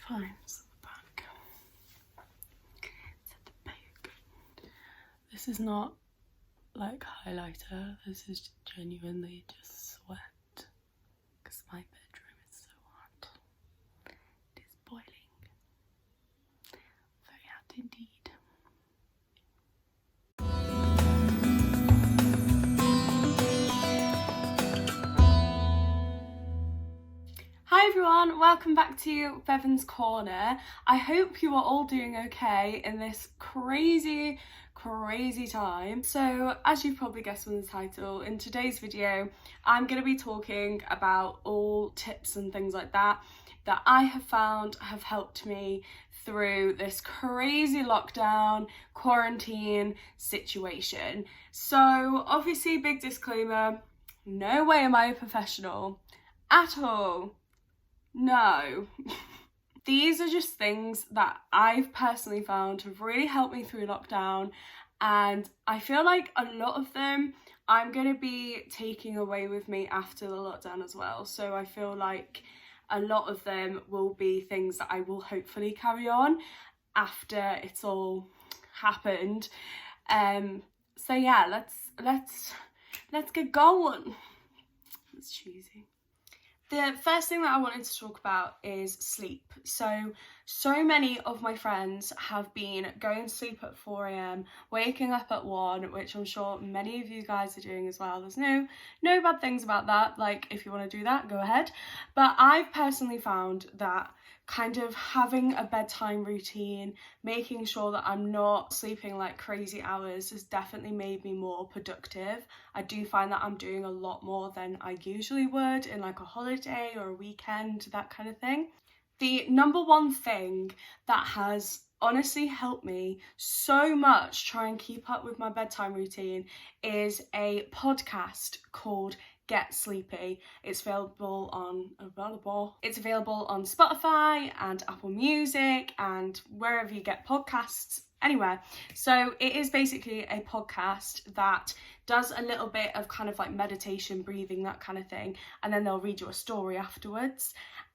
Finds the back. It's at the back. This is not like highlighter, this is genuinely just sweat because my bedroom is so hot. It is boiling. Very hot indeed. Hi everyone, welcome back to Bevan's Corner. I hope you are all doing okay in this crazy time. So as you've probably guessed from the title, in today's video I'm going to be talking about all tips and things like that I have found have helped me through this crazy lockdown quarantine situation. So obviously, big disclaimer, no way am I a professional at all. No. These are just things that I've personally found have really helped me through lockdown, and I feel like a lot of them I'm going to be taking away with me after the lockdown as well. So I feel like a lot of them will be things that I will hopefully carry on after it's all happened. So yeah, let's get going. It's cheesy. The first thing that I wanted to talk about is sleep. So many of my friends have been going to sleep at 4 a.m, waking up at 1, which I'm sure many of you guys are doing as well. There's no bad things about that. Like, if you want to do that, go ahead. But I've personally found that kind of having a bedtime routine, making sure that I'm not sleeping like crazy hours, has definitely made me more productive. I do find that I'm doing a lot more than I usually would in like a holiday or a weekend, that kind of thing. The number one thing that has honestly helped me so much try and keep up with my bedtime routine is a podcast called Get Sleepy. It's available on Spotify and Apple Music and wherever you get podcasts, anywhere. So it is basically a podcast that does a little bit of kind of like meditation, breathing, that kind of thing, and then they'll read you a story afterwards.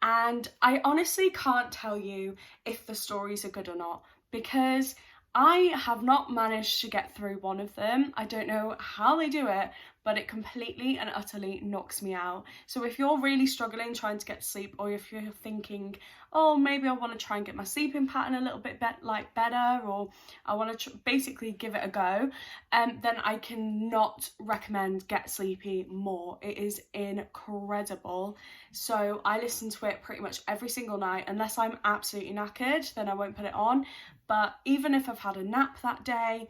And I honestly can't tell you if the stories are good or not, because I have not managed to get through one of them. I don't know how they do it, but it completely and utterly knocks me out. So if you're really struggling trying to get to sleep, or if you're thinking, oh, maybe I want to try and get my sleeping pattern a little bit better, or I want to basically give it a go, then I cannot recommend Get Sleepy more. It is incredible. So I listen to it pretty much every single night. Unless I'm absolutely knackered, then I won't put it on. But even if I've had a nap that day,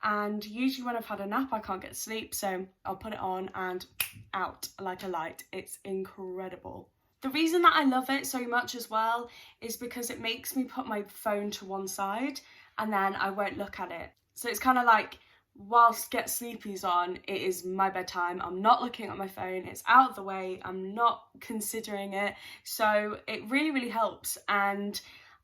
and usually when I've had a nap I can't get to sleep, so I'll put it on and out like a light. It's incredible. The reason that I love it so much as well is because it makes me put my phone to one side and then I won't look at it. So it's kind of like, whilst Get Sleepy's on, it is my bedtime. I'm not looking at my phone, it's out of the way, I'm not considering it. So it really helps, and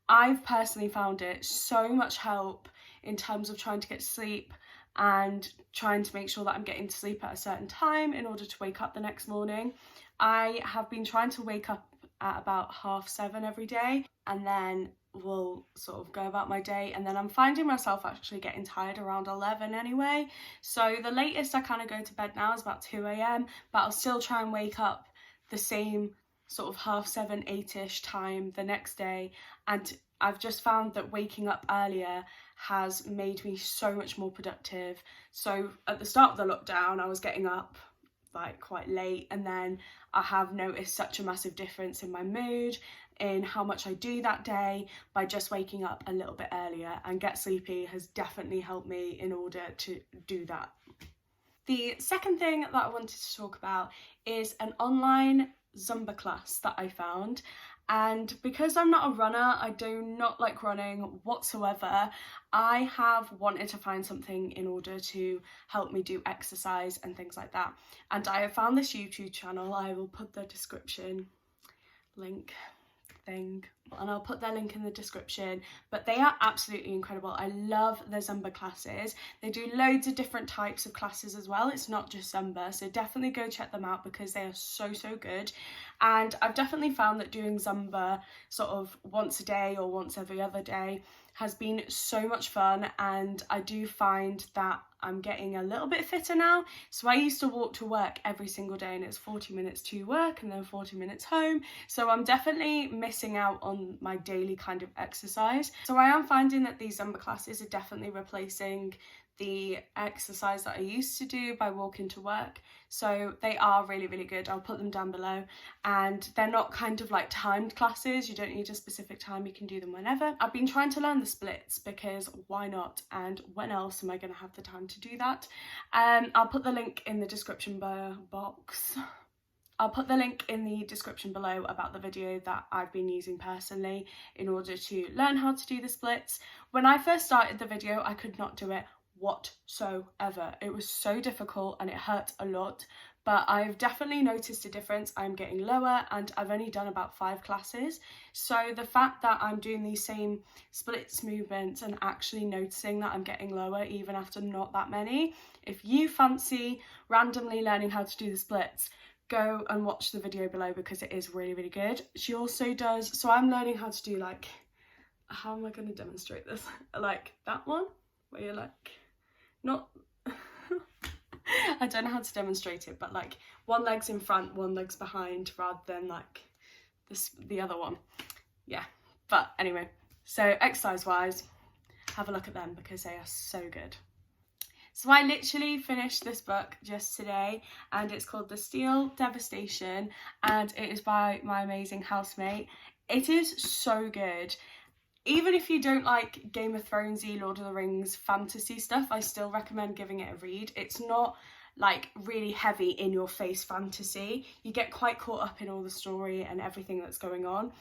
I've personally found it so much help in terms of trying to get to sleep and trying to make sure that I'm getting to sleep at a certain time in order to wake up the next morning. I have been trying to wake up at about 7:30 every day, and then will sort of go about my day, and then I'm finding myself actually getting tired around 11 anyway. So the latest I kind of go to bed now is about 2 a.m, but I'll still try and wake up the same sort of 7:30, 8ish time the next day, and I've just found that waking up earlier has made me so much more productive. So at the start of the lockdown I was getting up like quite late, and then I have noticed such a massive difference in my mood, in how much I do that day, by just waking up a little bit earlier, and Get Sleepy has definitely helped me in order to do that. The second thing that I wanted to talk about is an online Zumba class that I found. And because I'm not a runner, I do not like running whatsoever, I have wanted to find something in order to help me do exercise and things like that. And I have found this YouTube channel. I will put the description link thing, and I'll put their link in the description. But they are absolutely incredible. I love their Zumba classes. They do loads of different types of classes as well. It's not just Zumba, so definitely go check them out because they are so good. And I've definitely found that doing Zumba sort of once a day or once every other day has been so much fun, and I do find that I'm getting a little bit fitter now. So I used to walk to work every single day, and it's 40 minutes to work and then 40 minutes home. So I'm definitely missing out on my daily kind of exercise. So I am finding that these Zumba classes are definitely replacing the exercise that I used to do by walking to work. So they are really good. I'll put them down below, and they're not kind of like timed classes. You don't need a specific time, you can do them whenever. I've been trying to learn the splits because why not, and when else am I going to have the time to do that? I'll put the link in the description box. I'll put the link in the description below about the video that I've been using personally in order to learn how to do the splits. When I first started the video, I could not do it whatsoever. It was so difficult and it hurt a lot, but I've definitely noticed a difference. I'm getting lower, and I've only done about 5 classes. So the fact that I'm doing these same splits movements and actually noticing that I'm getting lower even after not that many, if you fancy randomly learning how to do the splits, go and watch the video below because it is really good. She also does, so I'm learning how to do, like, how am I going to demonstrate this? Like that one where you're like, not I don't know how to demonstrate it, but like one leg's in front, one leg's behind, rather than like the other one. Yeah, but anyway, so exercise wise, have a look at them because they are so good. So I literally finished this book just today, and it's called The Steel Devastation, and it is by my amazing housemate. It is so good. Even if you don't like Game of Thronesy, Lord of the Rings, fantasy stuff, I still recommend giving it a read. It's not like really heavy in your face fantasy. You get quite caught up in all the story and everything that's going on.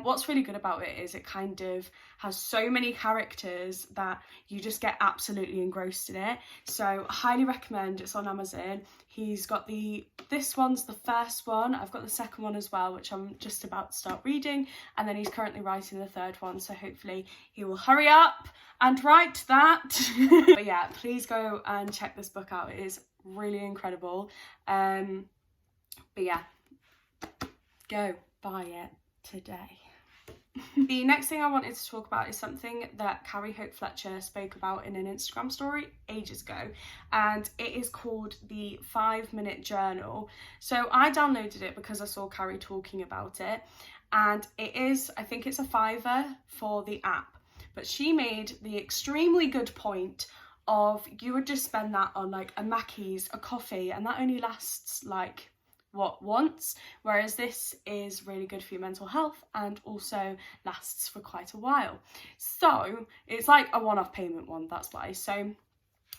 What's really good about it is it kind of has so many characters that you just get absolutely engrossed in it. So highly recommend. It's on Amazon. He's got this one's the first one. I've got the second one as well, which I'm just about to start reading, and then he's currently writing the third one, so hopefully he will hurry up and write that. But yeah, please go and check this book out. It is really incredible. But yeah, go buy it today. The next thing I wanted to talk about is something that Carrie Hope Fletcher spoke about in an Instagram story ages ago, and it is called the 5-minute journal. So I downloaded it because I saw Carrie talking about it, and it is, I think it's a $5 for the app, but she made the extremely good point of you would just spend that on like a Mackey's, a coffee, and that only lasts like once, whereas this is really good for your mental health and also lasts for quite a while. So it's like a one-off payment one, that's why. So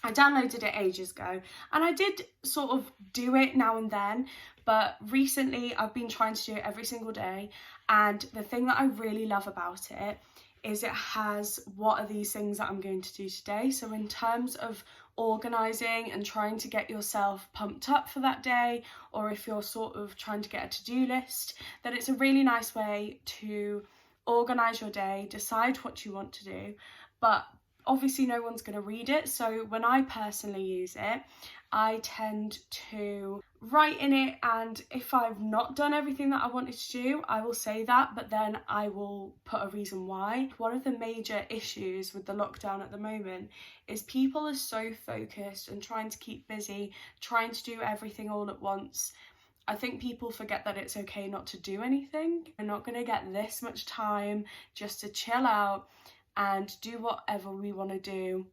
I downloaded it ages ago, and I did sort of do it now and then, but recently I've been trying to do it every single day, and the thing that I really love about it is it has what are these things that I'm going to do today. So in terms of organising and trying to get yourself pumped up for that day, or if you're sort of trying to get a to-do list, then it's a really nice way to organise your day, decide what you want to do, but obviously no one's going to read it. So when I personally use it, I tend to write in it, and if I've not done everything that I wanted to do, I will say that, but then I will put a reason why. One of the major issues with the lockdown at the moment is people are so focused and trying to keep busy, trying to do everything all at once. I think people forget that it's okay not to do anything. We're not going to get this much time just to chill out and do whatever we want to do,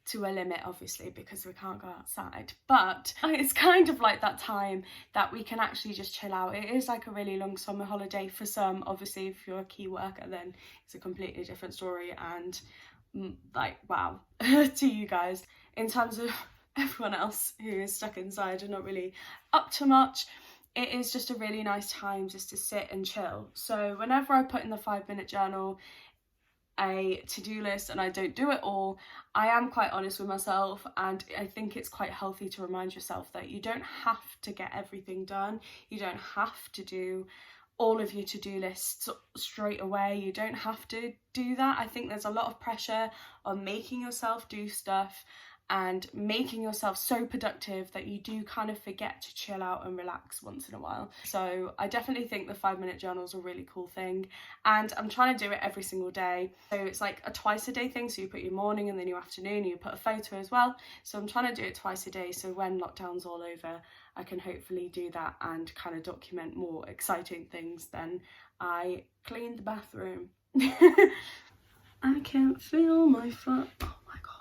to a limit obviously because we can't go outside, but it's kind of like that time that we can actually just chill out. It is like a really long summer holiday for some. Obviously if you're a key worker then it's a completely different story, and like wow to you guys. In terms of everyone else who is stuck inside and not really up to much, it is just a really nice time just to sit and chill. So whenever I put in the 5-minute journal a to-do list and I don't do it all, I am quite honest with myself, and I think it's quite healthy to remind yourself that you don't have to get everything done. You don't have to do all of your to-do lists straight away. You don't have to do that. I think there's a lot of pressure on making yourself do stuff and making yourself so productive that you do kind of forget to chill out and relax once in a while. So I definitely think the 5-minute journal is a really cool thing, and I'm trying to do it every single day. So it's like a twice a day thing, so you put your morning and then your afternoon, and you put a photo as well. So I'm trying to do it twice a day, so when lockdown's all over, I can hopefully do that and kind of document more exciting things than I cleaned the bathroom. I can't feel my foot. Oh my god.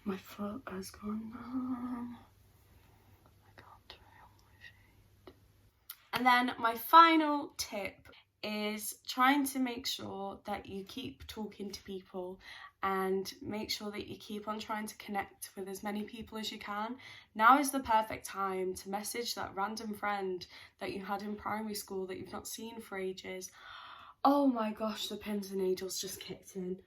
My foot has gone numb. I can't feel my feet. And then my final tip is trying to make sure that you keep talking to people and make sure that you keep on trying to connect with as many people as you can. Now is the perfect time to message that random friend that you had in primary school that you've not seen for ages. Oh my gosh, the pins and needles just kicked in.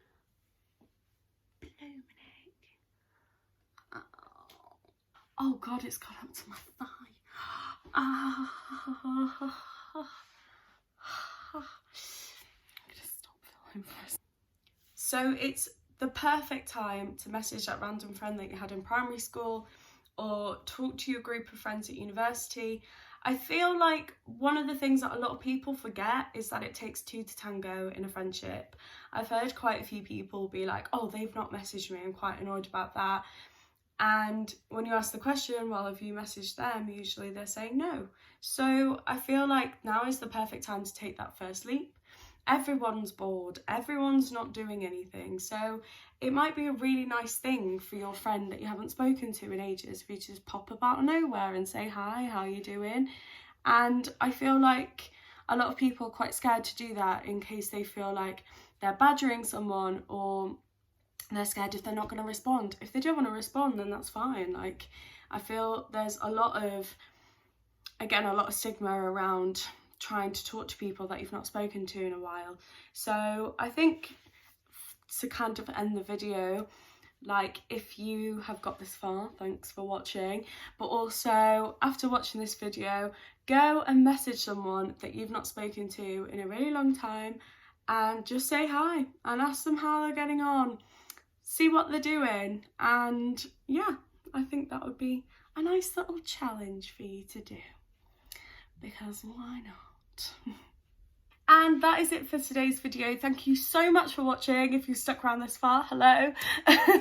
Oh god, it's got up to my thigh. I'm gonna stop filming for a second. So it's the perfect time to message that random friend that you had in primary school or talk to your group of friends at university. I feel like one of the things that a lot of people forget is that it takes two to tango in a friendship. I've heard quite a few people be like, oh, they've not messaged me, I'm quite annoyed about that. And when you ask the question, well, have you messaged them? Usually they're saying no. So I feel like now is the perfect time to take that first leap. Everyone's bored, everyone's not doing anything. So it might be a really nice thing for your friend that you haven't spoken to in ages if you just pop up out of nowhere and say, hi, how you doing? And I feel like a lot of people are quite scared to do that in case they feel like they're badgering someone, or they're scared if they're not going to respond. If they don't want to respond, then that's fine. Like, I feel there's a lot of stigma around trying to talk to people that you've not spoken to in a while. So I think to kind of end the video, like, if you have got this far, thanks for watching, but also after watching this video, go and message someone that you've not spoken to in a really long time and just say hi and ask them how they're getting on. See what they're doing, and yeah, I think that would be a nice little challenge for you to do, because why not? And that is it for today's video. Thank you so much for watching. If you stuck around this far, hello.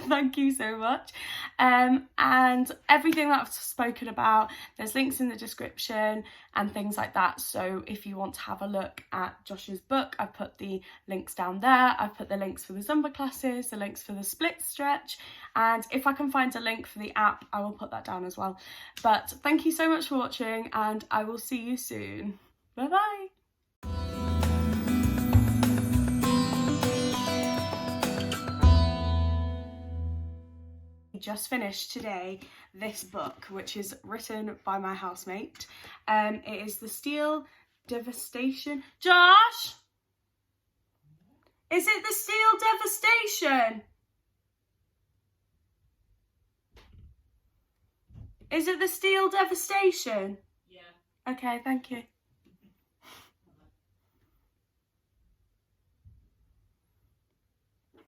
Thank you so much. And everything that I've spoken about, there's links in the description and things like that. So if you want to have a look at Josh's book, I've put the links down there. I've put the links for the Zumba classes, the links for the split stretch. And if I can find a link for the app, I will put that down as well. But thank you so much for watching, and I will see you soon. Bye-bye. Just finished today this book, which is written by my housemate. It is The Steel Devastation. Josh, is it The Steel Devastation? Is it The Steel Devastation? Yeah. Okay, thank you.